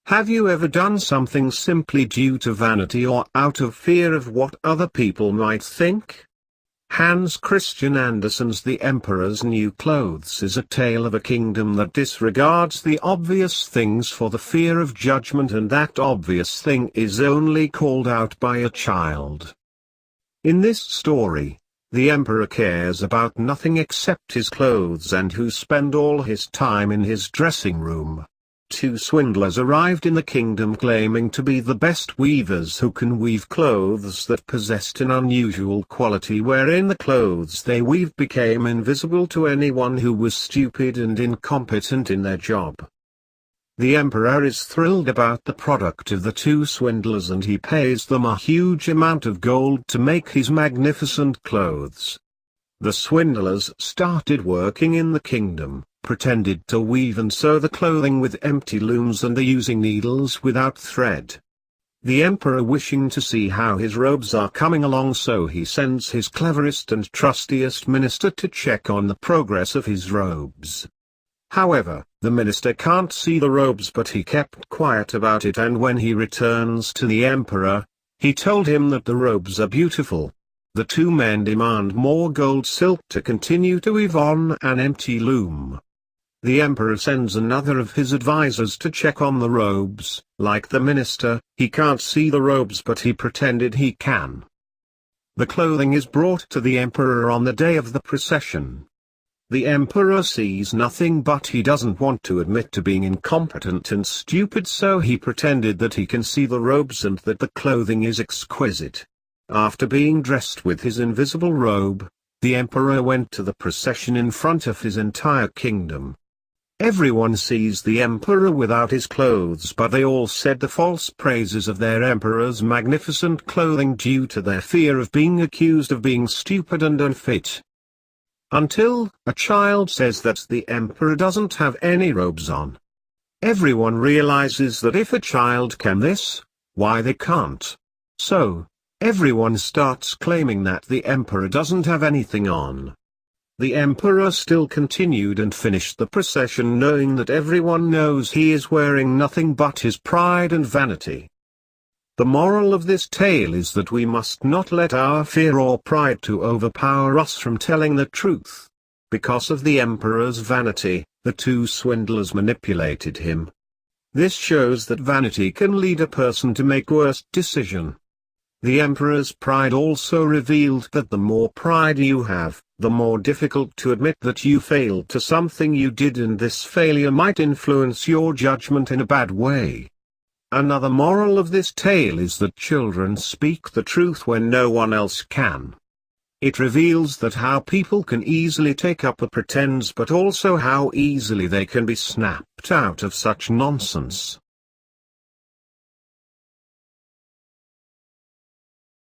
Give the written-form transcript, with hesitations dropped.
Have you ever done something simply due to vanity or out of fear of what other people might think? Hans Christian Andersen's The Emperor's New Clothes is a tale of a kingdom that disregards the obvious things for the fear of judgment, and that obvious thing is only called out by a child. In this story, the emperor cares about nothing except his clothes and who spend all his time in his dressing room. Two swindlers arrived in the kingdom claiming to be the best weavers who can weave clothes that possessed an unusual quality wherein the clothes they weaved became invisible to anyone who was stupid and incompetent in their job. The emperor is thrilled about the product of the two swindlers, and he pays them a huge amount of gold to make his magnificent clothes. The swindlers started working in the kingdom, pretended to weave and sew the clothing with empty looms and are using needles without thread. The emperor, wishing to see how his robes are coming along, so he sends his cleverest and trustiest minister to check on the progress of his robes. However, the minister can't see the robes, but he kept quiet about it, and when he returns to the emperor, he told him that the robes are beautiful. The two men demand more gold silk to continue to weave on an empty loom. The emperor sends another of his advisors to check on the robes. Like the minister, he can't see the robes, but he pretended he can. The clothing is brought to the emperor on the day of the procession. The emperor sees nothing, but he doesn't want to admit to being incompetent and stupid, so he pretended that he can see the robes and that the clothing is exquisite. After being dressed with his invisible robe, the emperor went to the procession in front of his entire kingdom. Everyone sees the emperor without his clothes, but they all said the false praises of their emperor's magnificent clothing due to their fear of being accused of being stupid and unfit. Until a child says that the emperor doesn't have any robes on. Everyone realizes that if a child can this, why they can't. So, everyone starts claiming that the emperor doesn't have anything on. The emperor still continued and finished the procession, knowing that everyone knows he is wearing nothing but his pride and vanity. The moral of this tale is that we must not let our fear or pride to overpower us from telling the truth. Because of the emperor's vanity, the two swindlers manipulated him. This shows that vanity can lead a person to make worse decision. The emperor's pride also revealed that the more pride you have, the more difficult to admit that you failed to something you did, and this failure might influence your judgment in a bad way. Another moral of this tale is that children speak the truth when no one else can. It reveals that how people can easily take up a pretense, but also how easily they can be snapped out of such nonsense.